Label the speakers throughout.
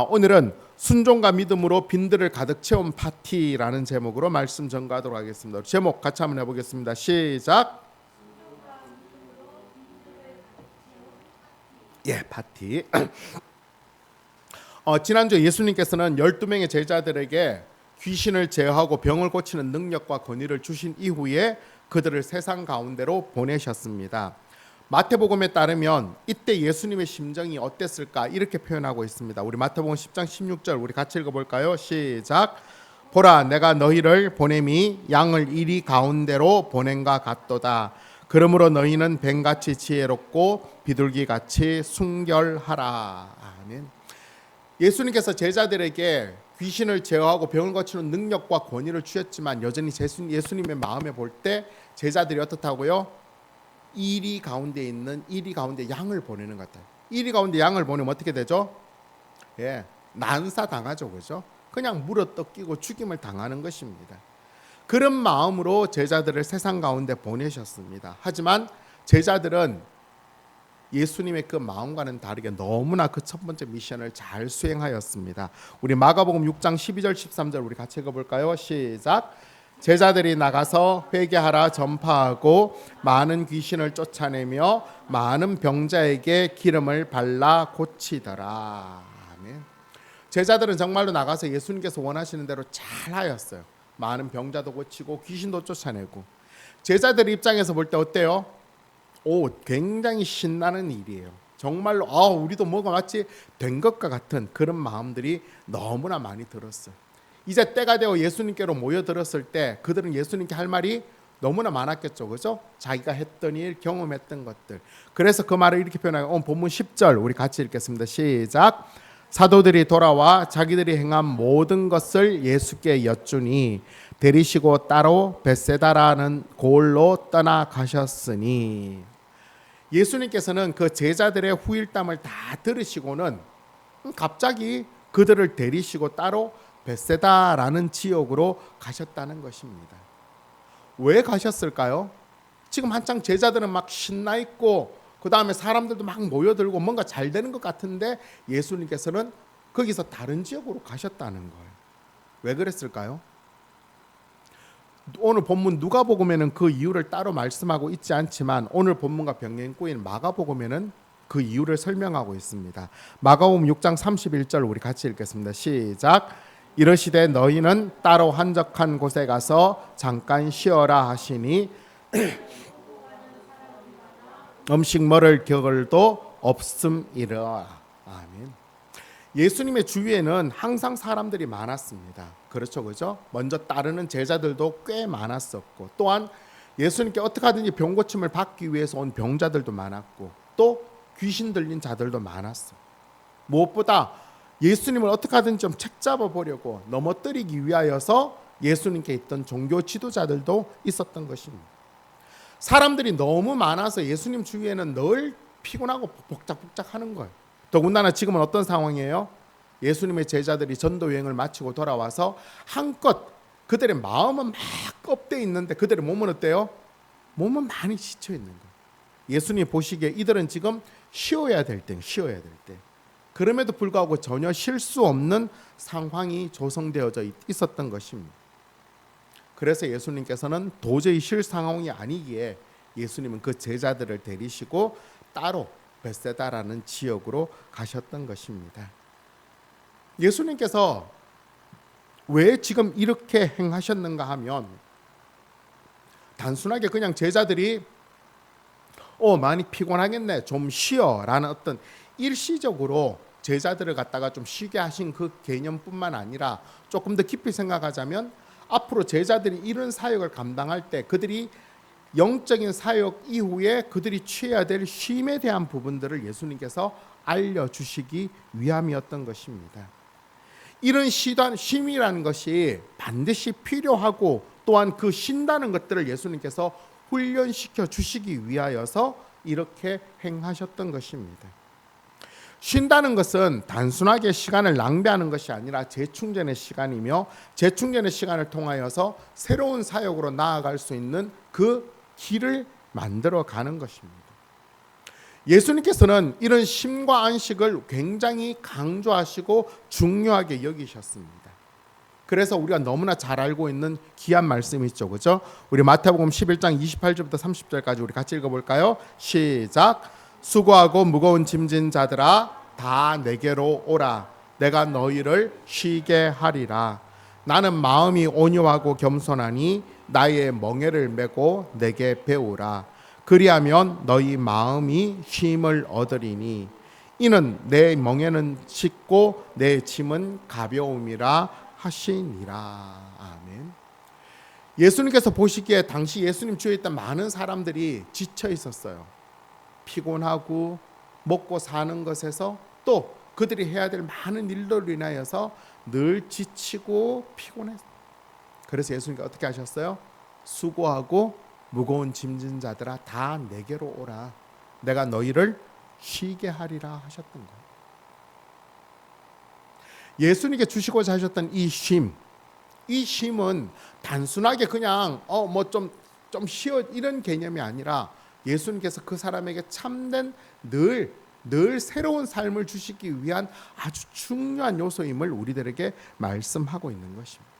Speaker 1: 오늘은 순종과 믿음으로 빈들을 가득 채운 파티라는 제목으로 말씀 전가하도록 하겠습니다. 제목 같이 한번 해보겠습니다. 시작. 파티. 지난주 예수님께서는 12명의 제자들에게 귀신을 제어하고 병을 고치는 능력과 권위를 주신 이후에 그들을 세상 가운데로 보내셨습니다. 마태복음에 따르면 이때 예수님의 심정이 어땠을까 이렇게 표현하고 있습니다. 우리 마태복음 10장 16절 우리 같이 읽어볼까요? 시작. 보라, 내가 너희를 보냄이 양을 이리 가운데로 보낸과 같도다. 그러므로 너희는 뱀같이 지혜롭고 비둘기같이 순결하라. 아멘. 예수님께서 제자들에게 귀신을 제어하고 병을 고치는 능력과 권위를 주셨지만 여전히 예수님의 마음에 볼 때 제자들이 어떻다고요? 이리 가운데 양을 보내는 것 같아요. 이리 가운데 양을 보내면 어떻게 되죠? 난사 당하죠, 그죠? 그냥 물어뜯기고 죽임을 당하는 것입니다. 그런 마음으로 제자들을 세상 가운데 보내셨습니다. 하지만 제자들은 예수님의 그 마음과는 다르게 너무나 그 첫 번째 미션을 잘 수행하였습니다. 우리 마가복음 6장 12절 13절 우리 같이 읽어볼까요? 시작. 제자들이 나가서 회개하라 전파하고 많은 귀신을 쫓아내며 많은 병자에게 기름을 발라 고치더라. 아멘. 제자들은 정말로 나가서 예수님께서 원하시는 대로 잘 하였어요. 많은 병자도 고치고 귀신도 쫓아내고. 제자들 입장에서 볼 때 어때요? 굉장히 신나는 일이에요. 정말로 우리도 뭐가 마치 된 것과 같은 그런 마음들이 너무나 많이 들었어요. 이제 때가 되어 예수님께로 모여들었을 때 그들은 예수님께 할 말이 너무나 많았겠죠, 그죠? 자기가 했던 일, 경험했던 것들. 그래서 그 말을 이렇게 표현해요. 본문 10절 우리 같이 읽겠습니다. 시작. 사도들이 돌아와 자기들이 행한 모든 것을 예수께 여쭈니 데리시고 따로 벳세다라는 고을로 떠나가셨으니. 예수님께서는 그 제자들의 후일담을 다 들으시고는 갑자기 그들을 데리시고 따로 벳세다라는 지역으로 가셨다는 것입니다. 왜 가셨을까요? 지금 한창 제자들은 막 신나 있고 그 다음에 사람들도 막 모여들고 뭔가 잘 되는 것 같은데 예수님께서는 거기서 다른 지역으로 가셨다는 거예요. 왜 그랬을까요? 오늘 본문 누가복음에는 그 이유를 따로 말씀하고 있지 않지만 오늘 본문과 병행구인 마가복음에는 그 이유를 설명하고 있습니다. 마가복음 6장 31절 우리 같이 읽겠습니다. 시작. 이르시되 너희는 따로 한적한 곳에 가서 잠깐 쉬어라 하시니 음식 먹을 겨를도 없음이라. 아멘. 예수님의 주위에는 항상 사람들이 많았습니다. 그렇죠, 그죠? 먼저 따르는 제자들도 꽤 많았었고, 또한 예수님께 어떻게 하든지 병 고침을 받기 위해서 온 병자들도 많았고, 또 귀신 들린 자들도 많았어. 무엇보다 예수님을 어떻게 하든지 좀 책잡아 보려고 넘어뜨리기 위하여서 예수님께 있던 종교 지도자들도 있었던 것입니다. 사람들이 너무 많아서 예수님 주위에는 늘 피곤하고 복작복작하는 거예요. 더군다나 지금은 어떤 상황이에요? 예수님의 제자들이 전도 여행을 마치고 돌아와서 한껏 그들의 마음은 막 업돼 있는데 그들의 몸은 어때요? 몸은 많이 지쳐 있는 거예요. 예수님 보시기에 이들은 지금 쉬어야 될 때. 그럼에도 불구하고 전혀 쉴 수 없는 상황이 조성되어져 있었던 것입니다. 그래서 예수님께서는 도저히 쉴 상황이 아니기에 예수님은 그 제자들을 데리시고 따로 벳세다라는 지역으로 가셨던 것입니다. 예수님께서 왜 지금 이렇게 행하셨는가 하면 단순하게 그냥 제자들이 많이 피곤하겠네 좀 쉬어라는 어떤 일시적으로 제자들을 갖다가 좀 쉬게 하신 그 개념뿐만 아니라 조금 더 깊이 생각하자면 앞으로 제자들이 이런 사역을 감당할 때 그들이 영적인 사역 이후에 그들이 취해야 될 쉼에 대한 부분들을 예수님께서 알려주시기 위함이었던 것입니다. 이런 쉼이라는 것이 반드시 필요하고 또한 그 쉰다는 것들을 예수님께서 훈련시켜 주시기 위하여서 이렇게 행하셨던 것입니다. 쉰다는 것은 단순하게 시간을 낭비하는 것이 아니라 재충전의 시간이며 재충전의 시간을 통하여서 새로운 사역으로 나아갈 수 있는 그 길을 만들어 가는 것입니다. 예수님께서는 이런 쉼과 안식을 굉장히 강조하시고 중요하게 여기셨습니다. 그래서 우리가 너무나 잘 알고 있는 귀한 말씀이 있죠. 그죠? 우리 마태복음 11장 28절부터 30절까지 우리 같이 읽어볼까요? 시작. 수고하고 무거운 짐진 자들아 다 내게로 오라. 내가 너희를 쉬게 하리라. 나는 마음이 온유하고 겸손하니 나의 멍에를 메고 내게 배우라. 그리하면 너희 마음이 쉼을 얻으리니 이는 내 멍에는 쉽고 내 짐은 가벼움이라 하시니라. 아멘. 예수님께서 보시기에 당시 예수님 주위에 있던 많은 사람들이 지쳐 있었어요. 피곤하고 먹고 사는 것에서 또 그들이 해야 될 많은 일들로 인하여서 늘 지치고 피곤했어요. 그래서 예수님께서 어떻게 하셨어요? 수고하고 무거운 짐진 자들아 다 내게로 오라. 내가 너희를 쉬게 하리라 하셨던 거예요. 예수님께 주시고자 하셨던 이 쉼은 단순하게 그냥 뭐 좀 쉬어 이런 개념이 아니라 예수님께서 그 사람에게 참된 늘 새로운 삶을 주시기 위한 아주 중요한 요소임을 우리들에게 말씀하고 있는 것입니다.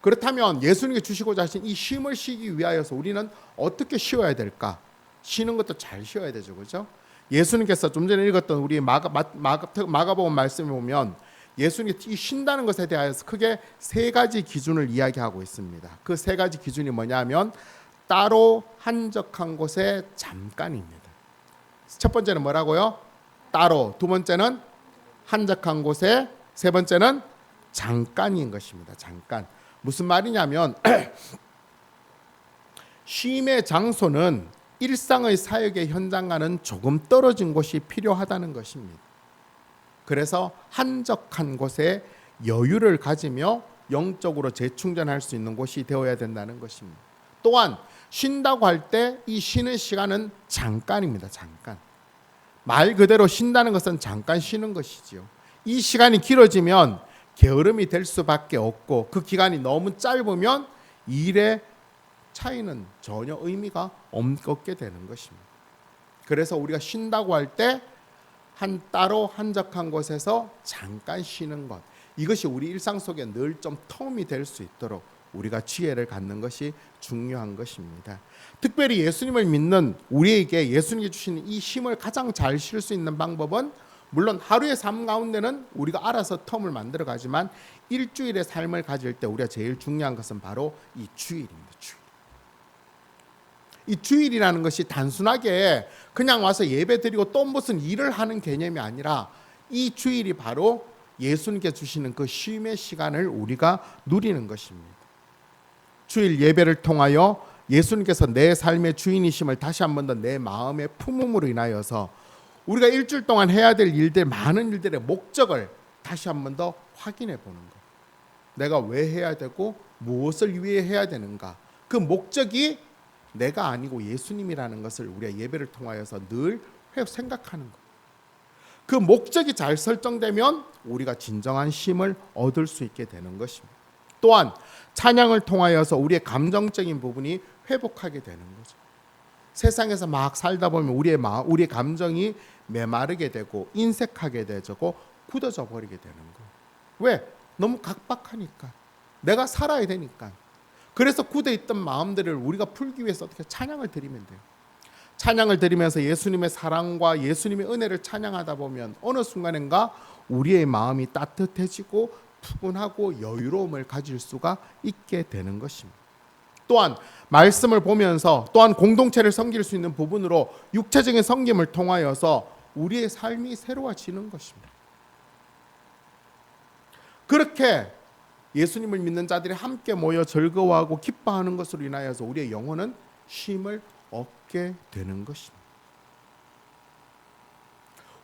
Speaker 1: 그렇다면 예수님께 주시고자 하신 이 쉼을 쉬기 위하여서 우리는 어떻게 쉬어야 될까? 쉬는 것도 잘 쉬어야 되죠, 그렇죠? 예수님께서 좀 전에 읽었던 우리 마가복음 말씀에 보면 예수님이 이 쉰다는 것에 대하여서 크게 세 가지 기준을 이야기하고 있습니다. 그 세 가지 기준이 뭐냐면 따로 한적한 곳에 잠깐입니다. 첫 번째는 뭐라고요? 따로. 두 번째는 한적한 곳에. 세 번째는 잠깐인 것입니다. 잠깐. 무슨 말이냐면 쉼의 장소는 일상의 사역의 현장과는 조금 떨어진 곳이 필요하다는 것입니다. 그래서 한적한 곳에 여유를 가지며 영적으로 재충전할 수 있는 곳이 되어야 된다는 것입니다. 또한 쉰다고 할 때 이 쉬는 시간은 잠깐입니다. 잠깐. 말 그대로 쉰다는 것은 잠깐 쉬는 것이지요. 이 시간이 길어지면 게으름이 될 수밖에 없고 그 기간이 너무 짧으면 일의 차이는 전혀 의미가 없게 되는 것입니다. 그래서 우리가 쉰다고 할 때 따로 한적한 곳에서 잠깐 쉬는 것, 이것이 우리 일상 속에 늘 좀 텀이 될 수 있도록 우리가 지혜를 갖는 것이 중요한 것입니다. 특별히 예수님을 믿는 우리에게 예수님이 주시는 이 쉼을 가장 잘 쉴 수 있는 방법은 물론 하루의 삶 가운데는 우리가 알아서 텀을 만들어 가지만 일주일의 삶을 가질 때 우리가 제일 중요한 것은 바로 이 주일입니다. 이 주일이라는 것이 단순하게 그냥 와서 예배 드리고 또 무슨 일을 하는 개념이 아니라 이 주일이 바로 예수님께 주시는 그 쉼의 시간을 우리가 누리는 것입니다. 주일 예배를 통하여 예수님께서 내 삶의 주인이심을 다시 한 번 더 내 마음에 품음으로 인하여서 우리가 일주일 동안 해야 될 일들, 많은 일들의 목적을 다시 한 번 더 확인해 보는 것. 내가 왜 해야 되고 무엇을 위해 해야 되는가. 그 목적이 내가 아니고 예수님이라는 것을 우리가 예배를 통하여서 늘 생각하는 것. 그 목적이 잘 설정되면 우리가 진정한 쉼을 얻을 수 있게 되는 것입니다. 또한 찬양을 통하여서 우리의 감정적인 부분이 회복하게 되는 거죠. 세상에서 막 살다 보면 우리의 감정이 메마르게 되고 인색하게 되고 굳어져 버리게 되는 거예요. 왜? 너무 각박하니까. 내가 살아야 되니까. 그래서 굳어있던 마음들을 우리가 풀기 위해서 어떻게 찬양을 드리면 돼요. 찬양을 드리면서 예수님의 사랑과 예수님의 은혜를 찬양하다 보면 어느 순간인가 우리의 마음이 따뜻해지고 푸근하고 여유로움을 가질 수가 있게 되는 것입니다. 또한 말씀을 보면서 또한 공동체를 섬길 수 있는 부분으로 육체적인 섬김을 통하여서 우리의 삶이 새로워지는 것입니다. 그렇게 예수님을 믿는 자들이 함께 모여 즐거워하고 기뻐하는 것으로 인하여서 우리의 영혼은 쉼을 얻게 되는 것입니다.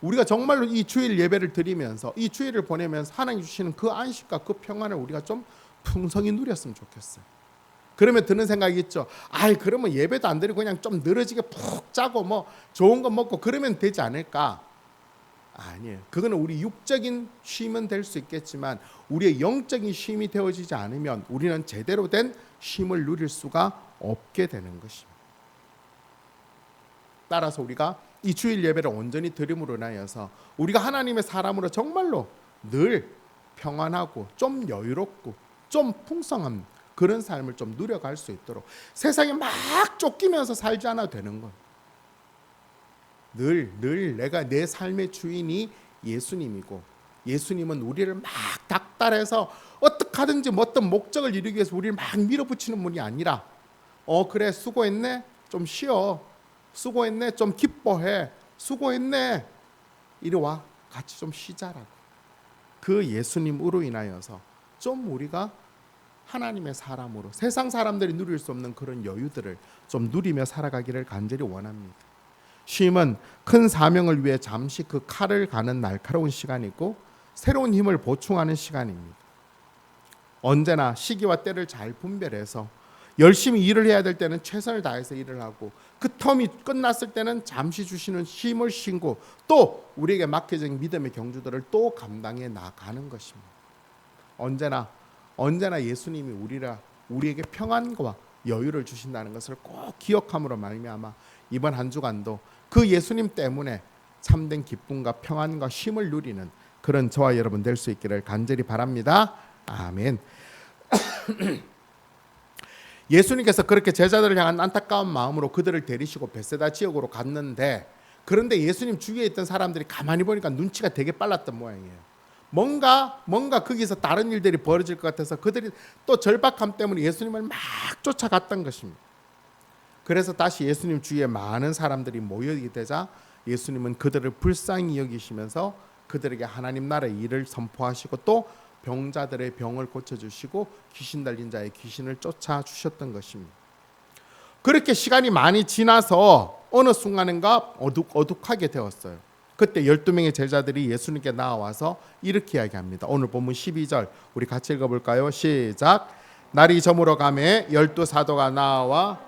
Speaker 1: 우리가 정말로 이 주일 예배를 드리면서 이 주일을 보내면서 하나님 주시는 그 안식과 그 평안을 우리가 좀 풍성히 누렸으면 좋겠어요. 그러면 드는 생각이 있죠. 그러면 예배도 안 드리고 그냥 좀 늘어지게 푹 자고 뭐 좋은 거 먹고 그러면 되지 않을까? 아니에요. 그거는 우리 육적인 쉼은 될 수 있겠지만 우리의 영적인 쉼이 되어지지 않으면 우리는 제대로 된 쉼을 누릴 수가 없게 되는 것입니다. 따라서 우리가 이 주일 예배를 온전히 드림으로 인하여서 우리가 하나님의 사람으로 정말로 늘 평안하고 좀 여유롭고 좀 풍성한 그런 삶을 좀 누려갈 수 있도록 세상에 막 쫓기면서 살지 않아도 되는 거예요. 늘 내가 내 삶의 주인이 예수님이고 예수님은 우리를 막 닥달해서 어떻게 하든지 어떤 목적을 이루기 위해서 우리를 막 밀어붙이는 분이 아니라 그래 수고했네 좀 쉬어 수고했네 좀 기뻐해 수고했네 이리 와 같이 좀 쉬자라고 그 예수님으로 인하여서 좀 우리가 하나님의 사람으로 세상 사람들이 누릴 수 없는 그런 여유들을 좀 누리며 살아가기를 간절히 원합니다. 쉼은 큰 사명을 위해 잠시 그 칼을 가는 날카로운 시간이고 새로운 힘을 보충하는 시간입니다. 언제나 시기와 때를 잘 분별해서 열심히 일을 해야 될 때는 최선을 다해서 일을 하고 그 텀이 끝났을 때는 잠시 주시는 쉼을 쉬고 또 우리에게 맡겨진 믿음의 경주들을 또 감당해 나가는 것입니다. 언제나 예수님이 우리에게 평안과 여유를 주신다는 것을 꼭 기억함으로 말미암아 이번 한 주간도 그 예수님 때문에 참된 기쁨과 평안과 쉼을 누리는 그런 저와 여러분 될 수 있기를 간절히 바랍니다. 아멘. 예수님께서 그렇게 제자들을 향한 안타까운 마음으로 그들을 데리시고 베세다 지역으로 갔는데 그런데 예수님 주위에 있던 사람들이 가만히 보니까 눈치가 되게 빨랐던 모양이에요. 뭔가 거기서 다른 일들이 벌어질 것 같아서 그들이 또 절박함 때문에 예수님을 막 쫓아갔던 것입니다. 그래서 다시 예수님 주위에 많은 사람들이 모이게 되자 예수님은 그들을 불쌍히 여기시면서 그들에게 하나님 나라의 일을 선포하시고 또 병자들의 병을 고쳐주시고 귀신 들린 자의 귀신을 쫓아주셨던 것입니다. 그렇게 시간이 많이 지나서 어느 순간인가 어둑하게 되었어요. 그때 12명의 제자들이 예수님께 나와서 이렇게 이야기합니다. 오늘 본문 12절 우리 같이 읽어볼까요? 시작. 날이 저물어 가매 12 사도가 나와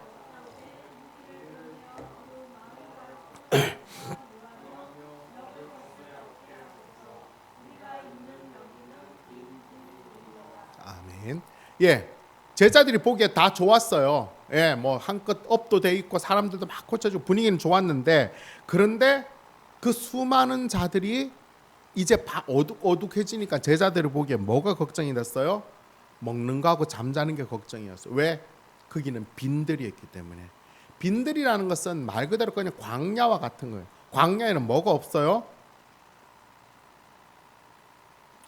Speaker 1: 아멘. 제자들이 보기에 다 좋았어요. 뭐 한껏 업도 돼 있고 사람들도 막 고쳐주고 분위기는 좋았는데 그런데 그 수많은 자들이 이제 어둑해지니까 제자들을 보기에 뭐가 걱정이 됐어요? 먹는 거하고 잠자는 게 걱정이었어요. 왜? 거기는 빈들이었기 때문에. 빈들이라는 것은 말 그대로 그냥 광야와 같은 거예요. 광야에는 뭐가 없어요?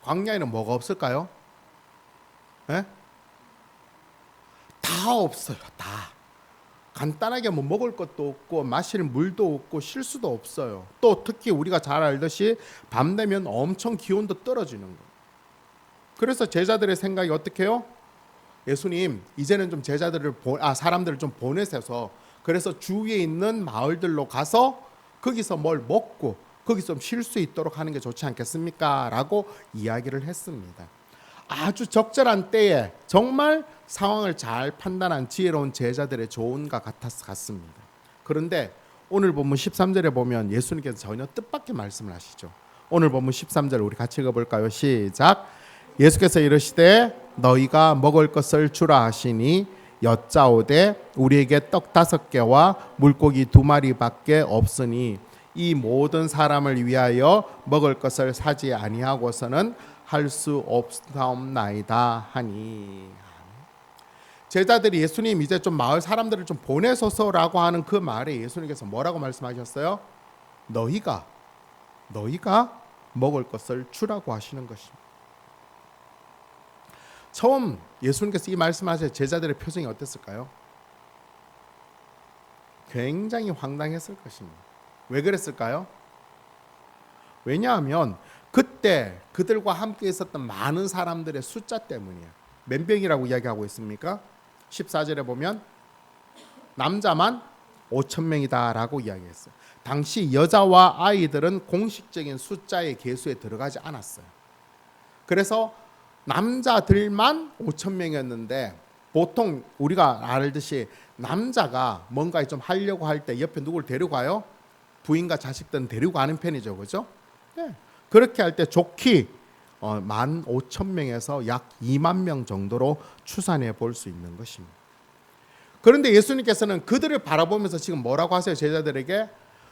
Speaker 1: 광야에는 뭐가 없을까요? 다 없어요. 다. 간단하게 뭐 먹을 것도 없고 마실 물도 없고 쉴 수도 없어요. 또 특히 우리가 잘 알듯이 밤 되면 엄청 기온도 떨어지는 거예요. 그래서 제자들의 생각이 어떻게 해요? 예수님 이제는 좀 사람들을 좀 보내셔서 그래서 주위에 있는 마을들로 가서 거기서 뭘 먹고 거기서 좀 쉴 수 있도록 하는 게 좋지 않겠습니까? 라고 이야기를 했습니다. 아주 적절한 때에 정말 상황을 잘 판단한 지혜로운 제자들의 조언과 같습니다. 그런데 오늘 본문 13절에 보면 예수님께서 전혀 뜻밖의 말씀을 하시죠. 오늘 본문 13절 우리 같이 읽어볼까요? 시작. 예수께서 이르시되 너희가 먹을 것을 주라 하시니 여짜오되 우리에게 떡 5개와 물고기 2마리밖에 없으니 이 모든 사람을 위하여 먹을 것을 사지 아니하고서는 할 수 없사옵나이다 하니. 제자들이 예수님 이제 좀 마을 사람들을 좀 보내소서라고 하는 그 말에 예수님께서 뭐라고 말씀하셨어요? 너희가 먹을 것을 주라고 하시는 것입니다. 처음 예수님께서 이 말씀하실 제자들의 표정이 어땠을까요? 굉장히 황당했을 것입니다. 왜 그랬을까요? 왜냐하면 그때 그들과 함께 있었던 많은 사람들의 숫자 때문이에요. 몇 명이라고 이야기하고 있습니까? 14절에 보면 남자만 5,000명이다 라고 이야기했어요. 당시 여자와 아이들은 공식적인 숫자의 계수에 들어가지 않았어요. 그래서 남자들만 5,000명이었는데 보통 우리가 알듯이 남자가 뭔가 좀 하려고 할 때 옆에 누굴 데려가요? 부인과 자식들은 데리고 가는 편이죠. 그죠? 네. 그렇게 할 때 좋게 15,000명에서 약 2만 명 정도로 추산해 볼 수 있는 것입니다. 그런데 예수님께서는 그들을 바라보면서 지금 뭐라고 하세요? 제자들에게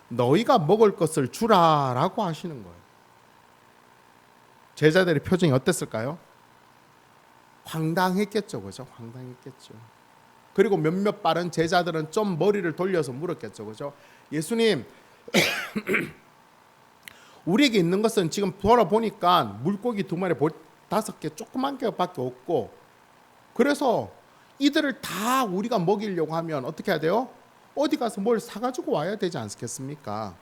Speaker 1: 너희가 먹을 것을 주라라고 하시는 거예요. 제자들의 표정이 어땠을까요? 황당했겠죠, 그죠? 황당했겠죠. 그리고 몇몇 빠른 제자들은 좀 머리를 돌려서 물었겠죠, 그죠? 예수님, 우리에게 있는 것은 지금 돌아보니까 물고기 2마리, 5개, 조그만 개밖에 없고, 그래서 이들을 다 우리가 먹이려고 하면 어떻게 해야 돼요? 어디 가서 뭘 사가지고 와야 되지 않겠습니까?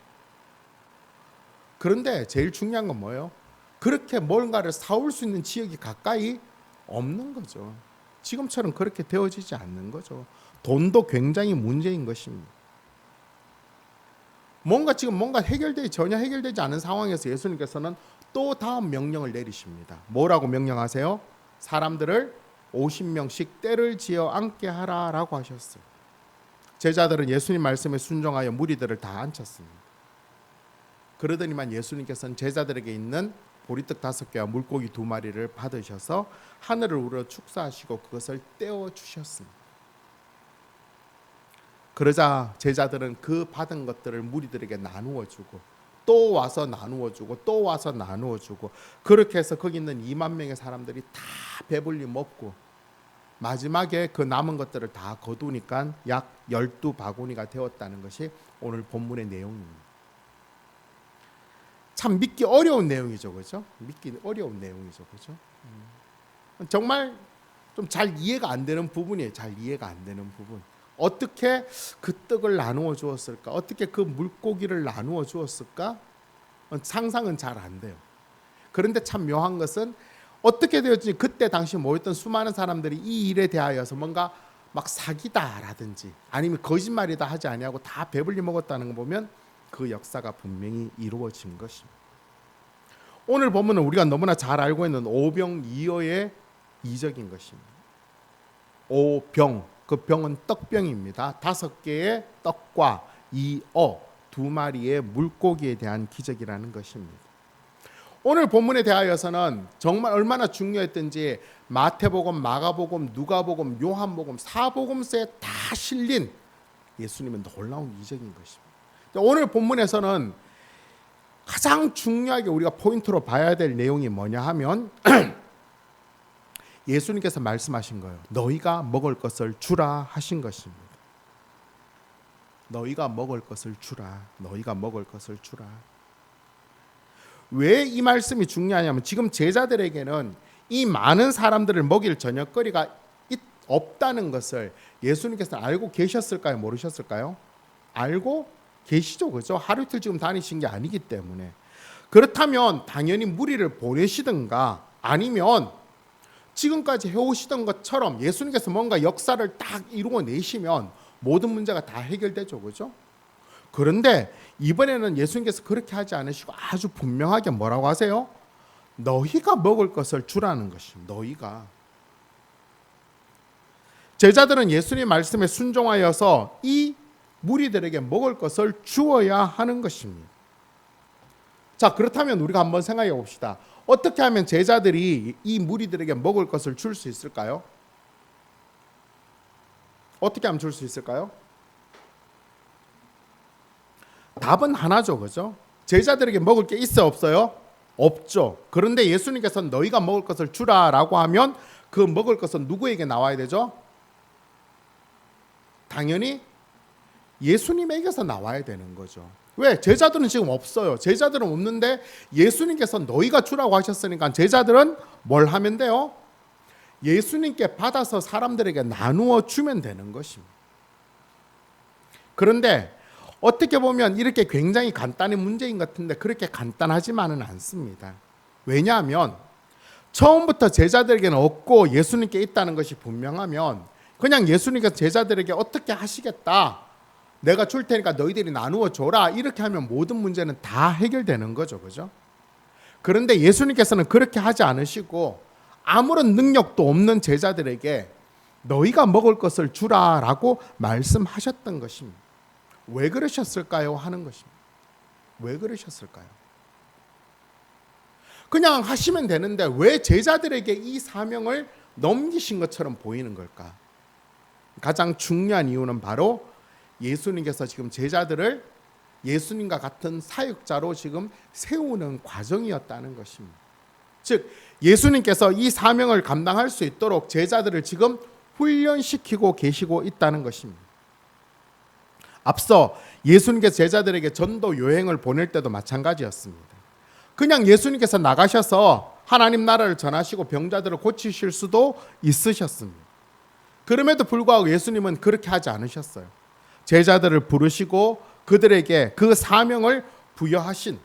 Speaker 1: 그런데 제일 중요한 건 뭐예요? 그렇게 뭔가를 사올 수 있는 지역이 가까이 없는 거죠. 지금처럼 그렇게 되어지지 않는 거죠. 돈도 굉장히 문제인 것입니다. 뭔가 전혀 해결되지 않은 상황에서 예수님께서는 또 다음 명령을 내리십니다. 뭐라고 명령하세요? 사람들을 50명씩 떼를 지어 앉게 하라라고 하셨어요. 제자들은 예수님 말씀에 순종하여 무리들을 다 앉혔습니다. 그러더니만 예수님께서는 제자들에게 있는 보리떡 5개와 물고기 2마리를 받으셔서 하늘을 우러 축사하시고 그것을 떼어 주셨습니다. 그러자 제자들은 그 받은 것들을 무리들에게 나누어 주고 또 와서 나누어 주고 또 와서 나누어 주고, 그렇게 해서 거기 있는 2만 명의 사람들이 다 배불리 먹고 마지막에 그 남은 것들을 다 거두니까 약 12바구니가 되었다는 것이 오늘 본문의 내용입니다. 참 믿기 어려운 내용이죠, 그렇죠? 믿기 어려운 내용이죠, 그렇죠? 정말 좀 잘 이해가 안 되는 부분이에요. 잘 이해가 안 되는 부분. 어떻게 그 떡을 나누어 주었을까? 어떻게 그 물고기를 나누어 주었을까? 상상은 잘 안 돼요. 그런데 참 묘한 것은 어떻게 되었지? 그때 당시 모였던 수많은 사람들이 이 일에 대하여서 뭔가 막 사기다라든지 아니면 거짓말이다 하지 아니하고 다 배불리 먹었다는 거 보면 그 역사가 분명히 이루어진 것입니다. 오늘 본문은 우리가 너무나 잘 알고 있는 오병이어의 이적인 것입니다. 오병, 그 병은 떡병입니다. 5개의 떡과 2마리의 물고기에 대한 기적이라는 것입니다. 오늘 본문에 대하여서는 정말 얼마나 중요했던지 마태복음, 마가복음, 누가복음, 요한복음, 사복음서에 다 실린 예수님의 놀라운 이적인 것입니다. 오늘 본문에서는 가장 중요하게 우리가 포인트로 봐야 될 내용이 뭐냐 하면 예수님께서 말씀하신 거예요. 너희가 먹을 것을 주라 하신 것입니다. 너희가 먹을 것을 주라. 너희가 먹을 것을 주라. 왜 이 말씀이 중요하냐면 지금 제자들에게는 이 많은 사람들을 먹일 저녁거리가 없다는 것을 예수님께서 알고 계셨을까요? 모르셨을까요? 알고 계시죠, 그죠? 하루 이틀 지금 다니신 게 아니기 때문에. 그렇다면 당연히 무리를 보내시든가 아니면 지금까지 해오시던 것처럼 예수님께서 뭔가 역사를 딱 이루어내시면 모든 문제가 다 해결되죠, 그죠? 그런데 이번에는 예수님께서 그렇게 하지 않으시고 아주 분명하게 뭐라고 하세요? 너희가 먹을 것을 주라는 것입니다. 너희가. 제자들은 예수님 말씀에 순종하여서 이 무리들에게 먹을 것을 주어야 하는 것입니다. 자, 그렇다면 우리가 한번 생각해 봅시다. 어떻게 하면 제자들이 이 무리들에게 먹을 것을 줄 수 있을까요? 어떻게 하면 줄 수 있을까요? 답은 하나죠, 그죠? 제자들에게 먹을 게 있어요, 없어요? 없죠. 그런데 예수님께서는 너희가 먹을 것을 주라라고 하면 그 먹을 것은 누구에게 나와야 되죠? 당연히 예수님에게서 나와야 되는 거죠. 왜? 제자들은 지금 없어요. 제자들은 없는데 예수님께서 너희가 주라고 하셨으니까 제자들은 뭘 하면 돼요? 예수님께 받아서 사람들에게 나누어 주면 되는 것입니다. 그런데 어떻게 보면 이렇게 굉장히 간단한 문제인 것 같은데 그렇게 간단하지만은 않습니다. 왜냐하면 처음부터 제자들에게는 없고 예수님께 있다는 것이 분명하면 그냥 예수님께서 제자들에게 어떻게 하시겠다, 내가 줄 테니까 너희들이 나누어 줘라, 이렇게 하면 모든 문제는 다 해결되는 거죠, 그죠? 그런데 예수님께서는 그렇게 하지 않으시고 아무런 능력도 없는 제자들에게 너희가 먹을 것을 주라라고 말씀하셨던 것입니다. 왜 그러셨을까요? 하는 것입니다. 왜 그러셨을까요? 그냥 하시면 되는데 왜 제자들에게 이 사명을 넘기신 것처럼 보이는 걸까? 가장 중요한 이유는 바로 예수님께서 지금 제자들을 예수님과 같은 사역자로 지금 세우는 과정이었다는 것입니다. 즉 예수님께서 이 사명을 감당할 수 있도록 제자들을 지금 훈련시키고 계시고 있다는 것입니다. 앞서 예수님께서 제자들에게 전도 여행을 보낼 때도 마찬가지였습니다. 그냥 예수님께서 나가셔서 하나님 나라를 전하시고 병자들을 고치실 수도 있으셨습니다. 그럼에도 불구하고 예수님은 그렇게 하지 않으셨어요. 제자들을 부르시고 그들에게 그 사명을 부여하신,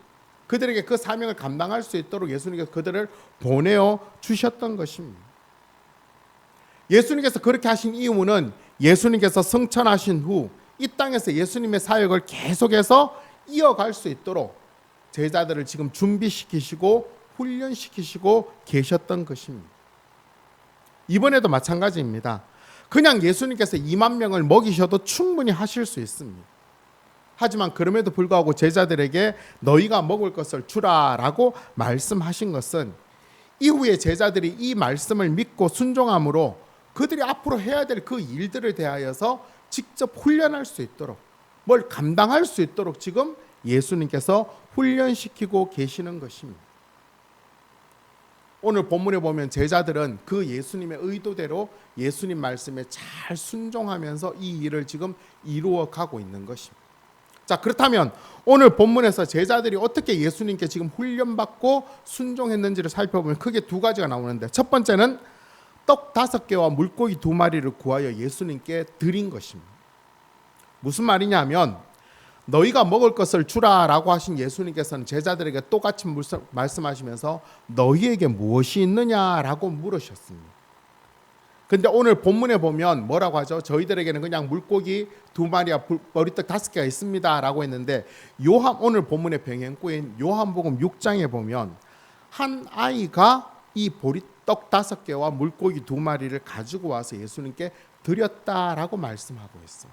Speaker 1: 그들에게 그 사명을 감당할 수 있도록 예수님께서 그들을 보내어 주셨던 것입니다. 예수님께서 그렇게 하신 이유는 예수님께서 승천하신 후 이 땅에서 예수님의 사역을 계속해서 이어갈 수 있도록 제자들을 지금 준비시키시고 훈련시키시고 계셨던 것입니다. 이번에도 마찬가지입니다. 그냥 예수님께서 2만 명을 먹이셔도 충분히 하실 수 있습니다. 하지만 그럼에도 불구하고 제자들에게 너희가 먹을 것을 주라라고 말씀하신 것은 이후에 제자들이 이 말씀을 믿고 순종함으로 그들이 앞으로 해야 될 그 일들을 대하여서 직접 훈련할 수 있도록, 뭘 감당할 수 있도록 지금 예수님께서 훈련시키고 계시는 것입니다. 오늘 본문에 보면 제자들은 그 예수님의 의도대로 예수님 말씀에 잘 순종하면서 이 일을 지금 이루어 가고 있는 것입니다. 자, 그렇다면 오늘 본문에서 제자들이 어떻게 예수님께 지금 훈련받고 순종했는지를 살펴보면 크게 두 가지가 나오는데, 첫 번째는 떡 5개와 물고기 2마리를 구하여 예수님께 드린 것입니다. 무슨 말이냐면 너희가 먹을 것을 주라라고 하신 예수님께서는 제자들에게 똑같이 말씀하시면서 너희에게 무엇이 있느냐라고 물으셨습니다. 근데 오늘 본문에 보면 뭐라고 하죠? 저희들에게는 그냥 물고기 2마리와 보리떡 5개가 있습니다 라고 했는데, 오늘 본문의 병행구인 요한복음 6장에 보면 한 아이가 이 보리떡 5개와 물고기 2마리를 가지고 와서 예수님께 드렸다라고 말씀하고 있어요.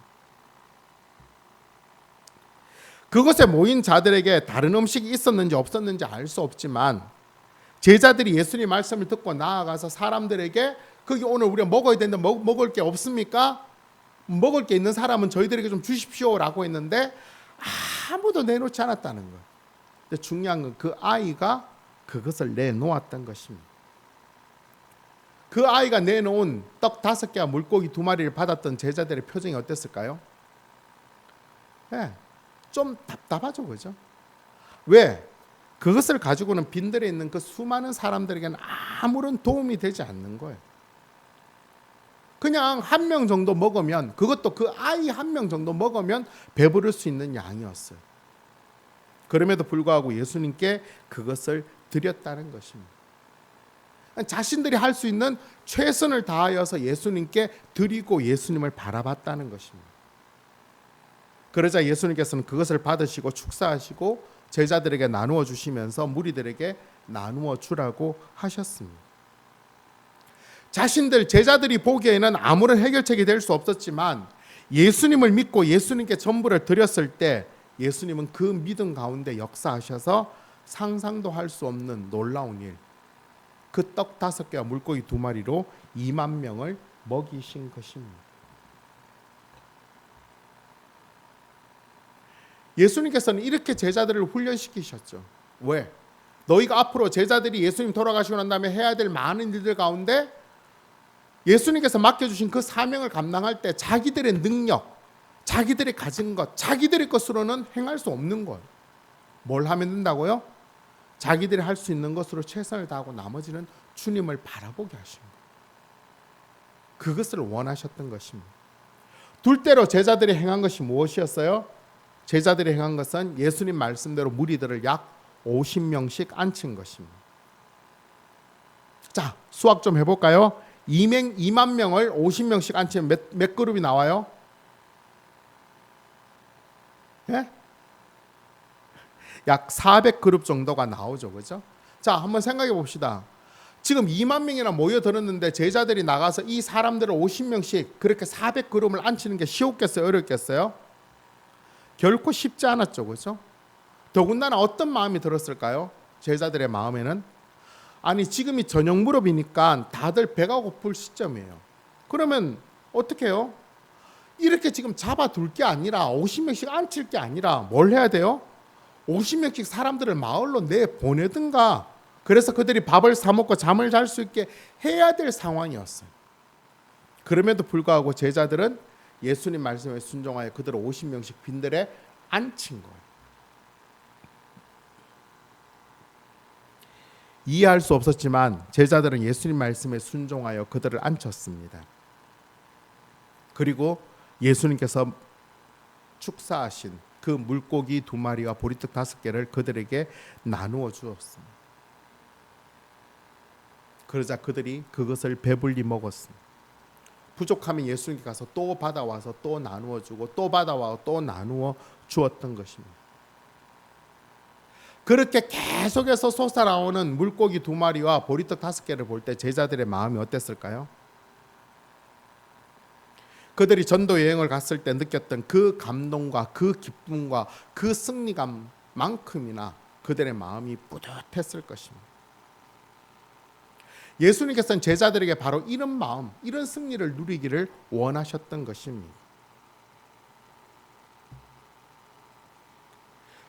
Speaker 1: 그곳에 모인 자들에게 다른 음식이 있었는지 없었는지 알 수 없지만 제자들이 예수님 말씀을 듣고 나아가서 사람들에게 거기 오늘 우리가 먹어야 되는데 먹을 게 없습니까? 먹을 게 있는 사람은 저희들에게 좀 주십시오라고 했는데 아무도 내놓지 않았다는 거예요. 근데 중요한 건 그 아이가 그것을 내놓았던 것입니다. 그 아이가 내놓은 떡 5개와 물고기 2마리를 받았던 제자들의 표정이 어땠을까요? 네, 좀 답답하죠, 그죠? 왜? 그것을 가지고는 빈들에 있는 그 수많은 사람들에게는 아무런 도움이 되지 않는 거예요. 그냥 1명 정도 먹으면, 그것도 그 아이 1명 정도 먹으면 배부를 수 있는 양이었어요. 그럼에도 불구하고 예수님께 그것을 드렸다는 것입니다. 자신들이 할 수 있는 최선을 다하여서 예수님께 드리고 예수님을 바라봤다는 것입니다. 그러자 예수님께서는 그것을 받으시고 축사하시고 제자들에게 나누어 주시면서 무리들에게 나누어 주라고 하셨습니다. 제자들이 보기에는 아무런 해결책이 될 수 없었지만 예수님을 믿고 예수님께 전부를 드렸을 때 예수님은 그 믿음 가운데 역사하셔서 상상도 할 수 없는 놀라운 일, 그 떡 5개와 물고기 2마리로 2만 명을 먹이신 것입니다. 예수님께서는 이렇게 제자들을 훈련시키셨죠. 왜? 너희가 앞으로 제자들이 예수님 돌아가시고 난 다음에 해야 될 많은 일들 가운데 예수님께서 맡겨주신 그 사명을 감당할 때 자기들의 능력, 자기들이 가진 것, 자기들의 것으로는 행할 수 없는 것. 뭘 하면 된다고요? 자기들이 할 수 있는 것으로 최선을 다하고 나머지는 주님을 바라보게 하신 것. 그것을 원하셨던 것입니다. 둘째로 제자들이 행한 것이 무엇이었어요? 제자들이 행한 것은 예수님 말씀대로 무리들을 약 50명씩 앉힌 것입니다. 자, 수학 좀 해볼까요? 2만 명을 50명씩 앉히면 몇 그룹이 나와요? 예? 약 400그룹 정도가 나오죠, 그죠? 자, 한번 생각해 봅시다. 지금 2만 명이나 모여들었는데 제자들이 나가서 이 사람들을 50명씩 그렇게 400그룹을 앉히는 게 쉬웠겠어요? 어렵겠어요? 결코 쉽지 않았죠, 그죠? 더군다나 어떤 마음이 들었을까요? 제자들의 마음에는 아니 지금이 저녁 무렵이니까 다들 배가 고플 시점이에요. 그러면 어떻게 해요? 이렇게 지금 잡아둘 게 아니라 50명씩 앉힐 게 아니라 뭘 해야 돼요? 50명씩 사람들을 마을로 내보내든가, 그래서 그들이 밥을 사 먹고 잠을 잘 수 있게 해야 될 상황이었어요. 그럼에도 불구하고 제자들은 예수님 말씀에 순종하여 그들을 50명씩 빈들에 앉힌 거예요. 이해할 수 없었지만 제자들은 예수님 말씀에 순종하여 그들을 앉혔습니다. 그리고 예수님께서 축사하신 그 물고기 2마리와 보리떡 5개를 그들에게 나누어 주었습니다. 그러자 그들이 그것을 배불리 먹었습니다. 부족하면 예수님께 가서 또 받아와서 또 나누어 주고 또 받아와 또 나누어 주었던 것입니다. 그렇게 계속해서 솟아나오는 물고기 2마리와 보리떡 5개를 볼 때 제자들의 마음이 어땠을까요? 그들이 전도 여행을 갔을 때 느꼈던 그 감동과 그 기쁨과 그 승리감만큼이나 그들의 마음이 뿌듯했을 것입니다. 예수님께서는 제자들에게 바로 이런 마음, 이런 승리를 누리기를 원하셨던 것입니다.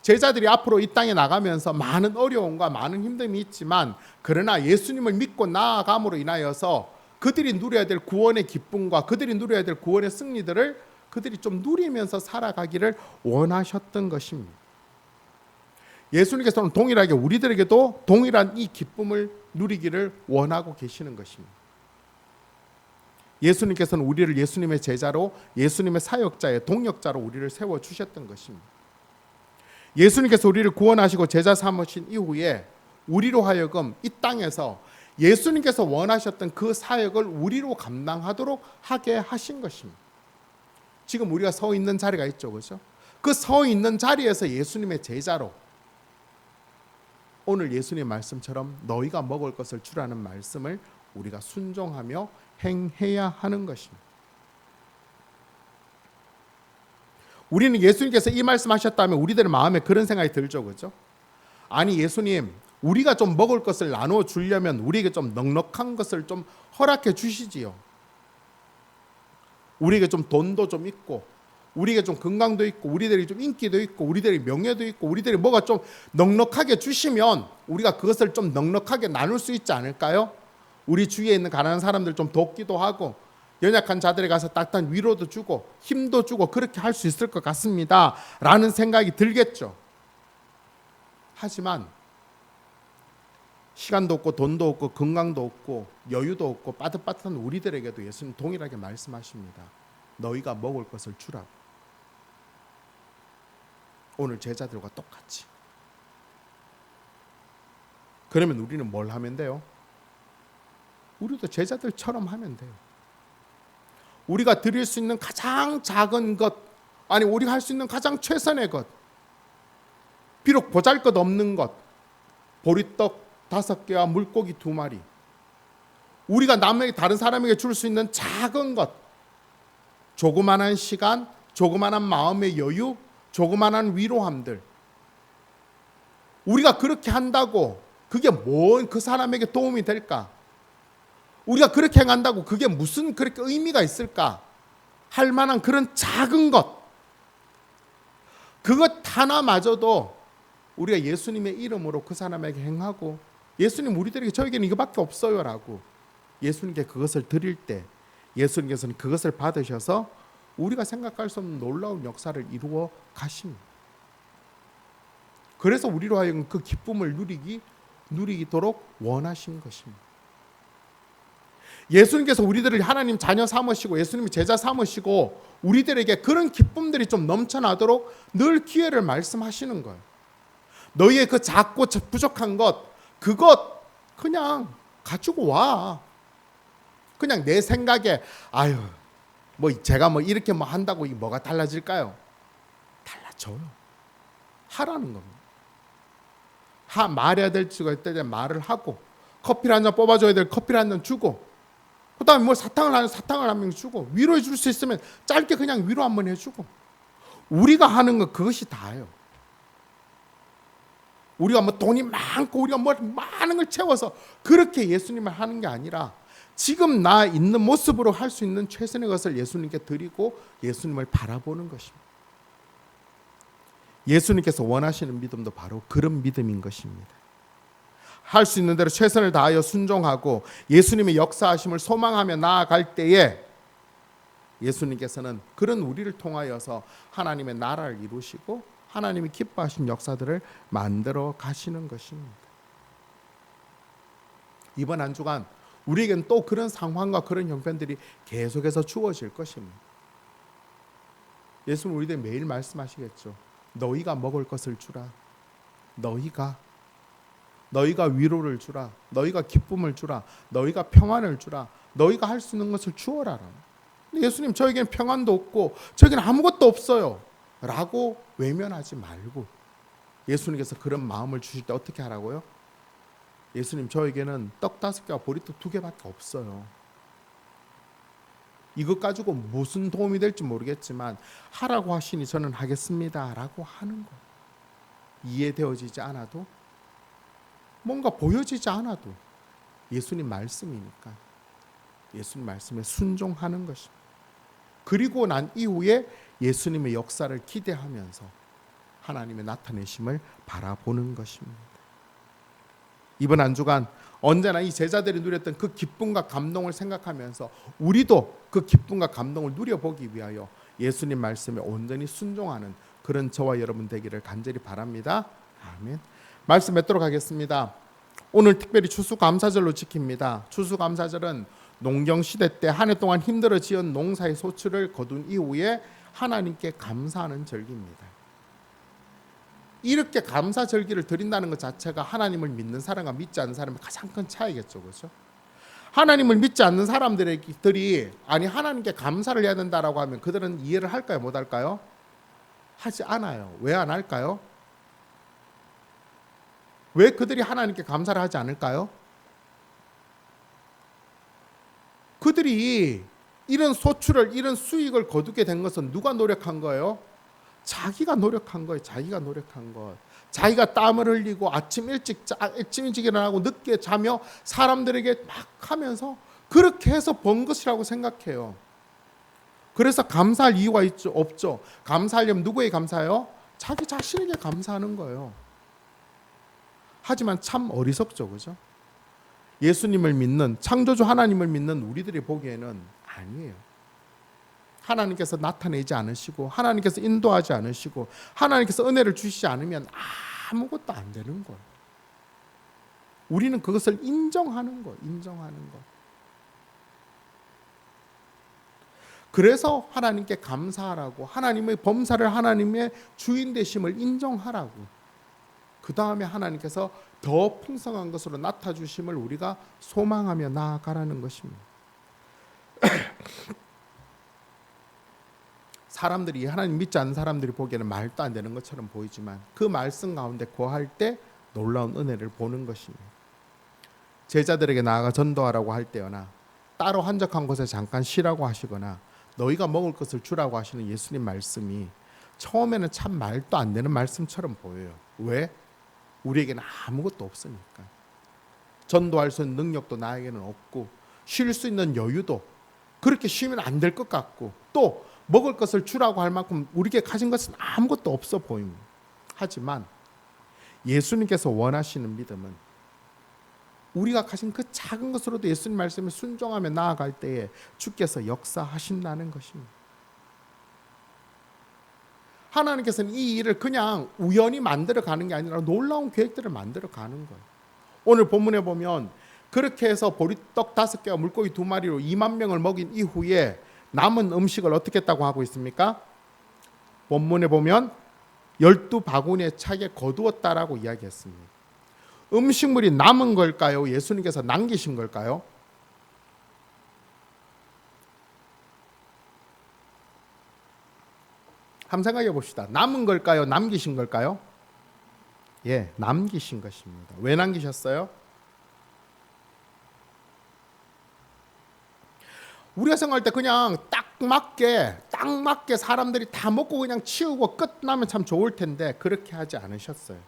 Speaker 1: 제자들이 앞으로 이 땅에 나가면서 많은 어려움과 많은 힘듦이 있지만, 그러나 예수님을 믿고 나아감으로 인하여서 그들이 누려야 될 구원의 기쁨과 그들이 누려야 될 구원의 승리들을 그들이 좀 누리면서 살아가기를 원하셨던 것입니다. 예수님께서는 동일하게 우리들에게도 동일한 이 기쁨을 누리기를 원하고 계시는 것입니다. 예수님께서는 우리를 예수님의 제자로, 예수님의 사역자의 동역자로 우리를 세워주셨던 것입니다. 예수님께서 우리를 구원하시고 제자 삼으신 이후에 우리로 하여금 이 땅에서 예수님께서 원하셨던 그 사역을 우리로 감당하도록 하게 하신 것입니다. 지금 우리가 서 있는 자리가 있죠, 그렇죠? 그 서 있는 자리에서 예수님의 제자로 오늘 예수님 말씀처럼 너희가 먹을 것을 주라는 말씀을 우리가 순종하며 행해야 하는 것입니다. 우리는 예수님께서 이 말씀하셨다면 우리들 마음에 그런 생각이 들죠, 그렇죠? 아니 예수님, 우리가 좀 먹을 것을 나누어 주려면 우리에게 좀 넉넉한 것을 좀 허락해 주시지요. 우리에게 좀 돈도 좀 있고, 우리에게 좀 건강도 있고, 우리들이 좀 인기도 있고, 우리들이 명예도 있고, 우리들이 뭐가 좀 넉넉하게 주시면 우리가 그것을 좀 넉넉하게 나눌 수 있지 않을까요? 우리 주위에 있는 가난한 사람들 좀 돕기도 하고, 연약한 자들에 가서 따뜻한 위로도 주고 힘도 주고 그렇게 할 수 있을 것 같습니다 라는 생각이 들겠죠. 하지만 시간도 없고 돈도 없고 건강도 없고 여유도 없고 빠듯빠듯한 우리들에게도 예수님 동일하게 말씀하십니다. 너희가 먹을 것을 주라고. 오늘 제자들과 똑같이. 그러면 우리는 뭘 하면 돼요? 우리도 제자들처럼 하면 돼요. 우리가 드릴 수 있는 가장 작은 것, 아니 우리가 할 수 있는 가장 최선의 것, 비록 보잘것없는 것, 보리떡 5개와 물고기 2마리, 우리가 남에게, 다른 사람에게 줄 수 있는 작은 것, 조그만한 시간, 조그만한 마음의 여유, 조그만한 위로함들, 우리가 그렇게 한다고 그게 뭔 그 사람에게 도움이 될까? 우리가 그렇게 행한다고 그게 무슨 그렇게 의미가 있을까? 할 만한 그런 작은 것, 그것 하나마저도 우리가 예수님의 이름으로 그 사람에게 행하고, 예수님 우리들에게 저에게는 이거밖에 없어요 라고 예수님께 그것을 드릴 때 예수님께서는 그것을 받으셔서 우리가 생각할 수 없는 놀라운 역사를 이루어 가십니다. 그래서 우리로 하여금 그 기쁨을 누리도록 원하신 것입니다. 예수님께서 우리들을 하나님 자녀 삼으시고 예수님이 제자 삼으시고 우리들에게 그런 기쁨들이 좀 넘쳐나도록 늘 기회를 말씀하시는 거예요. 너희의 그 작고 부족한 것, 그것 그냥 가지고 와. 그냥 내 생각에 아유 뭐 제가 뭐 이렇게 뭐 한다고 뭐가 달라질까요? 달라져요. 하라는 겁니다. 말해야 될 수가 있을 때 말을 하고, 커피를 한 잔 뽑아줘야 될 커피를 한 잔 주고, 그 다음에 뭐 사탕을 하면 사탕을 한 명 주고, 위로해 줄 수 있으면 짧게 그냥 위로 한번 해주고, 우리가 하는 거 그것이 다예요. 우리가 뭐 돈이 많고 우리가 뭐 많은 걸 채워서 그렇게 예수님을 하는 게 아니라 지금 나 있는 모습으로 할 수 있는 최선의 것을 예수님께 드리고 예수님을 바라보는 것입니다. 예수님께서 원하시는 믿음도 바로 그런 믿음인 것입니다. 할 수 있는 대로 최선을 다하여 순종하고 예수님의 역사하심을 소망하며 나아갈 때에 예수님께서는 그런 우리를 통하여서 하나님의 나라를 이루시고 하나님이 기뻐하신 역사들을 만들어 가시는 것입니다. 이번 한 주간 우리에겐 또 그런 상황과 그런 형편들이 계속해서 주어질 것입니다. 예수님은 우리에게 매일 말씀하시겠죠. 너희가 먹을 것을 주라. 너희가 위로를 주라. 너희가 기쁨을 주라. 너희가 평안을 주라. 너희가 할 수 있는 것을 주어라. 예수님, 저에게는 평안도 없고 저에게는 아무것도 없어요 라고 외면하지 말고, 예수님께서 그런 마음을 주실 때 어떻게 하라고요? 예수님, 저에게는 떡 5개와 보리떡 2개밖에 없어요. 이것 가지고 무슨 도움이 될지 모르겠지만 하라고 하시니 저는 하겠습니다 라고 하는 거. 이해되어지지 않아도, 뭔가 보여지지 않아도 예수님 말씀이니까 예수님 말씀에 순종하는 것입니다. 그리고 난 이후에 예수님의 역사를 기대하면서 하나님의 나타내심을 바라보는 것입니다. 이번 한 주간 언제나 이 제자들이 누렸던 그 기쁨과 감동을 생각하면서 우리도 그 기쁨과 감동을 누려보기 위하여 예수님 말씀에 온전히 순종하는 그런 저와 여러분 되기를 간절히 바랍니다. 아멘. 말씀 맺도록 하겠습니다. 오늘 특별히 추수감사절로 지킵니다. 추수감사절은 농경시대 때 한 해 동안 힘들어 지은 농사의 소출을 거둔 이후에 하나님께 감사하는 절기입니다. 이렇게 감사절기를 드린다는 것 자체가 하나님을 믿는 사람과 믿지 않는 사람의 가장 큰 차이겠죠. 그렇죠? 하나님을 믿지 않는 사람들이 아니 하나님께 감사를 해야 된다라고 하면 그들은 이해를 할까요? 못 할까요? 하지 않아요. 왜 안 할까요? 왜 그들이 하나님께 감사를 하지 않을까요? 그들이 이런 소출을, 이런 수익을 거두게 된 것은 누가 노력한 거예요? 자기가 노력한 거예요. 자기가 노력한 것. 자기가 땀을 흘리고 아침 일찍 일어나고 늦게 자며 사람들에게 막 하면서 그렇게 해서 번 것이라고 생각해요. 그래서 감사할 이유가 있죠? 없죠. 감사하려면 누구에게 감사해요? 자기 자신에게 감사하는 거예요. 하지만 참 어리석죠. 그죠? 예수님을 믿는, 창조주 하나님을 믿는 우리들이 보기에는 아니에요. 하나님께서 나타내지 않으시고 하나님께서 인도하지 않으시고 하나님께서 은혜를 주시지 않으면 아무것도 안 되는 거예요. 우리는 그것을 인정하는 거예요. 인정하는 거. 그래서 하나님께 감사하라고, 하나님의 범사를 하나님의 주인 되심을 인정하라고, 그 다음에 하나님께서 더 풍성한 것으로 나타주심을 우리가 소망하며 나아가라는 것입니다. 사람들이, 하나님 믿지 않는 사람들이 보기에는 말도 안 되는 것처럼 보이지만 그 말씀 가운데 거할 때 놀라운 은혜를 보는 것입니다. 제자들에게 나아가 전도하라고 할 때나 따로 한적한 곳에 잠깐 쉬라고 하시거나 너희가 먹을 것을 주라고 하시는 예수님 말씀이 처음에는 참 말도 안 되는 말씀처럼 보여요. 왜? 우리에게는 아무것도 없으니까. 전도할 수 있는 능력도 나에게는 없고 쉴 수 있는 여유도, 그렇게 쉬면 안 될 것 같고, 또 먹을 것을 주라고 할 만큼 우리에게 가진 것은 아무것도 없어 보입니다. 하지만 예수님께서 원하시는 믿음은 우리가 가진 그 작은 것으로도 예수님 말씀에 순종하며 나아갈 때에 주께서 역사하신다는 것입니다. 하나님께서는 이 일을 그냥 우연히 만들어 가는 게 아니라 놀라운 계획들을 만들어 가는 거예요. 오늘 본문에 보면 그렇게 해서 보리떡 5개와 물고기 2마리로 2만 명을 먹인 이후에 남은 음식을 어떻게 했다고 하고 있습니까? 본문에 보면 12바구니에 차게 거두었다라고 이야기했습니다. 음식물이 남은 걸까요? 예수님께서 남기신 걸까요? 한번 생각해 봅시다. 남은 걸까요? 남기신 걸까요? 예, 남기신 것입니다. 왜 남기셨어요? 우리가 생각할 때 그냥 딱 맞게 사람들이 다 먹고 그냥 치우고 끝나면 참 좋을 텐데 그렇게 하지 않으셨어요.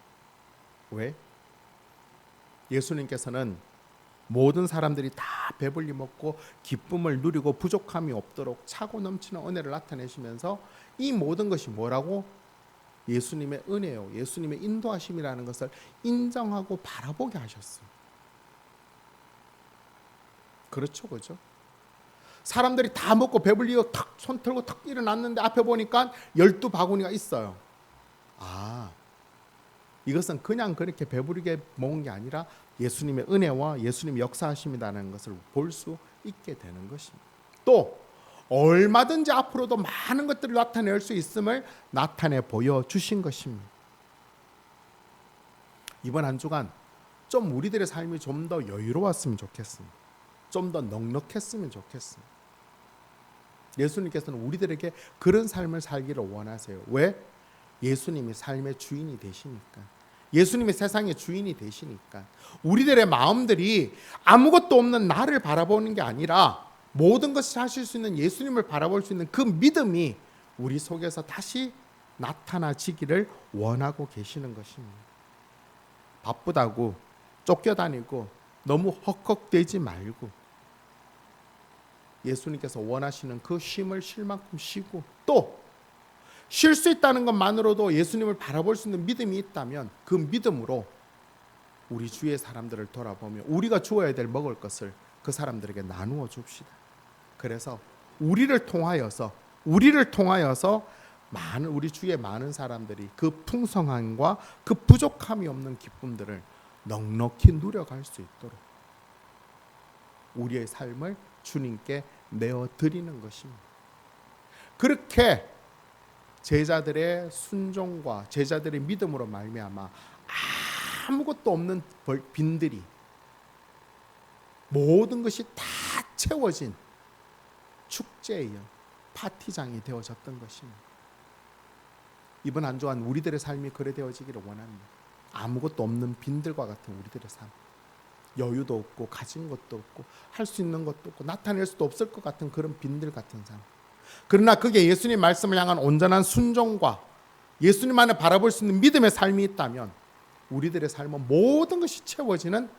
Speaker 1: 왜? 예수님께서는 모든 사람들이 다 배불리 먹고 기쁨을 누리고 부족함이 없도록 차고 넘치는 은혜를 나타내시면서 이 모든 것이 뭐라고? 예수님의 은혜요, 예수님의 인도하심이라는 것을 인정하고 바라보게 하셨어요. 그렇죠, 그죠? 사람들이 다 먹고 배불리고 탁 손 털고 탁 일어났는데 앞에 보니까 12바구니가 있어요. 아, 이것은 그냥 그렇게 배부르게 먹은 게 아니라 예수님의 은혜와 예수님의 역사하심이라는 것을 볼 수 있게 되는 것입니다. 또 얼마든지 앞으로도 많은 것들을 나타낼 수 있음을 나타내 보여주신 것입니다. 이번 한 주간 좀 우리들의 삶이 좀 더 여유로웠으면 좋겠습니다. 좀 더 넉넉했으면 좋겠습니다. 예수님께서는 우리들에게 그런 삶을 살기를 원하세요. 왜? 예수님이 삶의 주인이 되시니까. 예수님이 세상의 주인이 되시니까. 우리들의 마음들이 아무것도 없는 나를 바라보는 게 아니라 모든 것을 하실 수 있는 예수님을 바라볼 수 있는 그 믿음이 우리 속에서 다시 나타나지기를 원하고 계시는 것입니다. 바쁘다고 쫓겨다니고 너무 헉헉대지 말고 예수님께서 원하시는 그 쉼을 쉴 만큼 쉬고 또 쉴 수 있다는 것만으로도 예수님을 바라볼 수 있는 믿음이 있다면 그 믿음으로 우리 주위의 사람들을 돌아보며 우리가 주어야 될 먹을 것을 그 사람들에게 나누어 줍시다. 그래서 우리를 통하여서 많은 우리 주위의 많은 사람들이 그 풍성함과 그 부족함이 없는 기쁨들을 넉넉히 누려갈 수 있도록 우리의 삶을 주님께 내어 드리는 것입니다. 그렇게 제자들의 순종과 제자들의 믿음으로 말미암아 아무것도 없는 빈들이 모든 것이 다 채워진 축제의 파티장이 되어졌던 것입니다. 이번 한 주간 우리들의 삶이 그래 되어지기를 원합니다. 아무것도 없는 빈들과 같은 우리들의 삶, 여유도 없고 가진 것도 없고 할 수 있는 것도 없고 나타낼 수도 없을 것 같은 그런 빈들 같은 삶. 그러나 그게 예수님 말씀을 향한 온전한 순종과 예수님만을 바라볼 수 있는 믿음의 삶이 있다면 우리들의 삶은 모든 것이 채워지는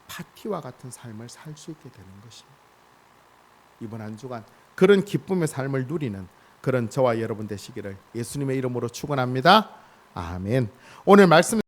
Speaker 1: 파티와 같은 삶을 살 수 있게 되는 것입니다. 이번 한 주간 그런 기쁨의 삶을 누리는 그런 저와 여러분 되시기를 예수님의 이름으로 축원합니다. 아멘. 오늘 말씀